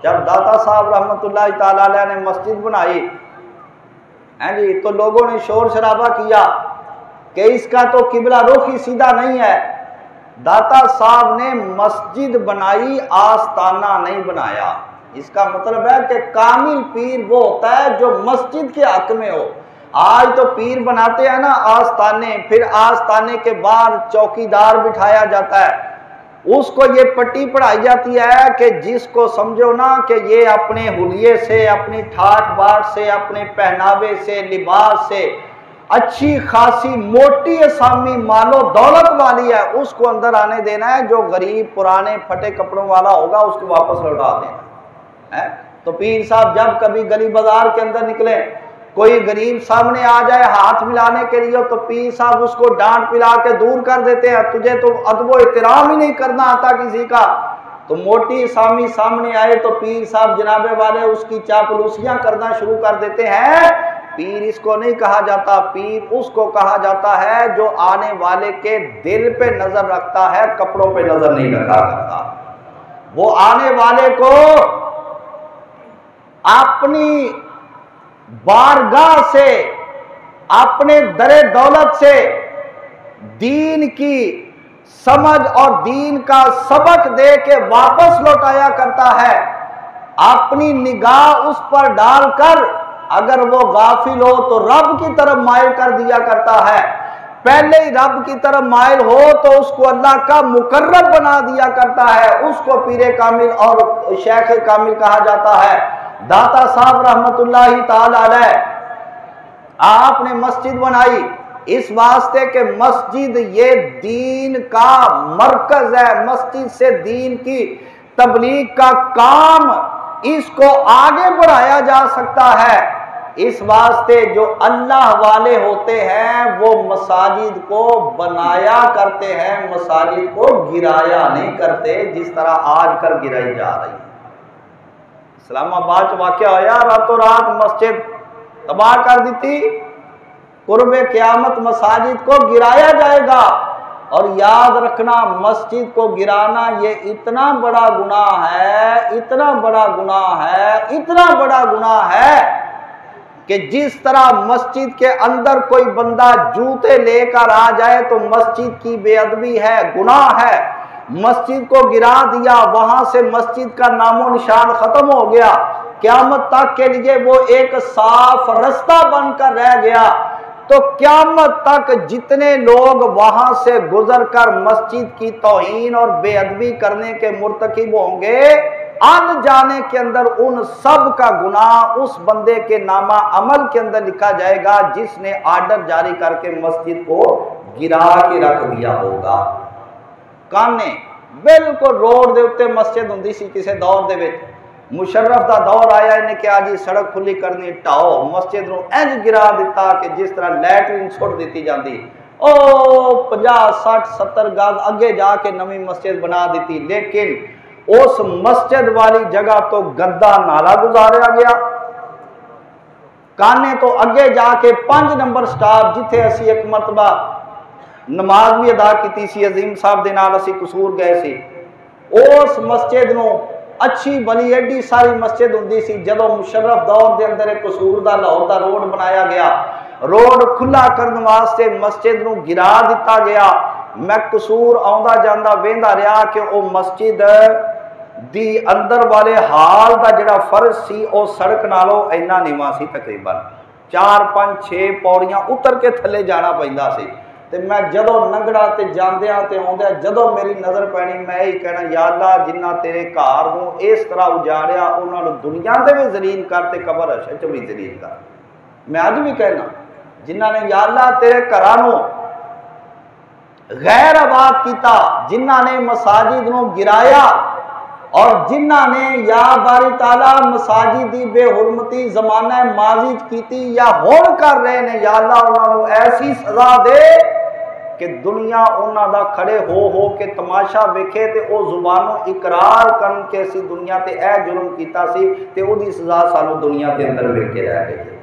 جب داتا صاحب رحمۃ اللہ تعالی علیہ نے مسجد بنائی جی تو لوگوں نے شور شرابہ کیا کہ اس کا تو قبلہ رخ ہی سیدھا نہیں ہے۔ داتا صاحب نے مسجد بنائی، آستانہ نہیں بنایا۔ اس کا مطلب ہے کہ کامل پیر وہ ہوتا ہے جو مسجد کے حق میں ہو۔ آج تو پیر بناتے ہیں نا آستانے، پھر آستانے کے باہر چوکیدار بٹھایا جاتا ہے، اس کو یہ پٹی پڑھائی جاتی ہے کہ جس کو سمجھو نا کہ یہ اپنے حلیے سے، اپنی ٹھاٹ باٹ سے، اپنے پہناوے سے، لباس سے اچھی خاصی موٹی اسامی مال و دولت والی ہے، اس کو اندر آنے دینا ہے۔ جو غریب پرانے پھٹے کپڑوں والا ہوگا اس کو واپس لوٹا دینا ہے۔ تو پیر صاحب جب کبھی گلی بازار کے اندر نکلے، کوئی غریب سامنے آ جائے ہاتھ ملانے کے لیے تو پیر صاحب اس کو ڈانٹ پلا کے دور کر دیتے ہیں، تجھے تو ادب و احترام ہی نہیں کرنا آتا کسی کا۔ تو موٹی اسامی سامنے آئے تو پیر صاحب جنابے والے اس کی چاپلوسیاں کرنا شروع کر دیتے ہیں۔ پیر اس کو نہیں کہا جاتا، پیر اس کو کہا جاتا ہے جو آنے والے کے دل پہ نظر رکھتا ہے، کپڑوں پہ نظر نہیں رکھا کرتا۔ وہ آنے والے کو اپنی بارگاہ سے، اپنے در دولت سے دین کی سمجھ اور دین کا سبق دے کے واپس لوٹایا کرتا ہے۔ اپنی نگاہ اس پر ڈال کر اگر وہ غافل ہو تو رب کی طرف مائل کر دیا کرتا ہے، پہلے ہی رب کی طرف مائل ہو تو اس کو اللہ کا مقرب بنا دیا کرتا ہے، اس کو پیر کامل اور شیخ کامل کہا جاتا ہے۔ داتا صاحب رحمت اللہ تعالی علیہ آپ نے مسجد بنائی اس واسطے کہ مسجد یہ دین کا مرکز ہے، مسجد سے دین کی تبلیغ کا کام اس کو آگے بڑھایا جا سکتا ہے۔ اس واسطے جو اللہ والے ہوتے ہیں وہ مساجد کو بنایا کرتے ہیں، مساجد کو گرایا نہیں کرتے جس طرح آج کل گرائی جا رہی ہے۔ اسلام آباد واقعہ ہوا، راتوں رات مسجد تباہ کر دیتی، قرب قیامت مساجد کو گرایا جائے گا۔ اور یاد رکھنا مسجد کو گرانا یہ اتنا بڑا گناہ ہے، اتنا بڑا گناہ ہے، اتنا بڑا گناہ ہے کہ جس طرح مسجد کے اندر کوئی بندہ جوتے لے کر آ جائے تو مسجد کی بے ادبی ہے، گناہ ہے۔ مسجد کو گرا دیا، وہاں سے مسجد کا نام و نشان ختم ہو گیا، قیامت تک کے لیے وہ ایک صاف رستہ بن کر رہ گیا۔ تو قیامت تک جتنے لوگ وہاں سے گزر کر مسجد کی توہین اور بے ادبی کرنے کے مرتکب ہوں گے، ان جانے کے اندر ان سب کا گناہ اس بندے کے نامہ عمل کے اندر لکھا جائے گا جس نے آرڈر جاری کر کے مسجد کو گرا کے رکھ دیا ہوگا۔ کانے بالکل روڈ دے اتے مسجد ہوندی سی کسے دور دے وچ، مشرف دا دور آیا انہیں کہا جی سڑک کھلی کرنی، ٹاؤ مسجد نو انج گرا دیتا کہ جس طرح لیٹرین چھوڑ دیتی جاندی، او 50 60 70 گز اگے جا کے نویں مسجد بنا دیتی، لیکن اس مسجد والی جگہ تو گندا نالا گزاریا گیا۔ کانے تو اگے جا کے 5 نمبر سٹاپ جتھے اسی ایک مرتبہ نماز بھی ادا کیتی سی، عظیم صاحب دے نال اسی قصور گئے سی، اس مسجد نو اچھی بلی ایڈی ساری مسجد ہوندی سی، جدوں مشرف دور دے اندر ایک قصور دا لاہور دا روڈ بنایا گیا، روڈ کھلا کرنے واسطے مسجد نو گرا دیتا گیا۔ میں قصور آندا جاندا ویندا رہا کہ او مسجد دی اندر والے حال دا جڑا فرض سی او سڑک نالوں اینا نیواں سی، تقریباً 4 5 6 پوڑیاں اتر کے تھلے جانا پیندا سی۔ تے میں جدوں ننگڑا تے جاندیاں تے ہوندیاں جدوں میری نظر پینی میں ہی کہنا یا اللہ جنہ تیرے گھر نوں اس طرح اجاڑیا انہاں نوں دنیا دے وچ ذلیل کر تے قبر حشر وچ بھی ذلیل کر۔ میں اج بھی کہنا جنہاں نے یا اللہ تیرے گھراں نوں غیر آباد کیتا، جنہاں نے مساجد نوں گرایا اور جنہاں نے یا باری تعالیٰ مساجد دی بے حرمتی زمانہ ماضی کیتی یا ہون کر رہے نے، یا اللہ انہاں نوں ایسی سزا دے کہ دنیا انہاں دا کھڑے ہو کے تماشا ویکھے تے او زبانوں اقرار کرن کے اسی دنیا تے اے جرم کیتا سی تے او دی سزا سانو دنیا کے اندر مل کے رہ گئی۔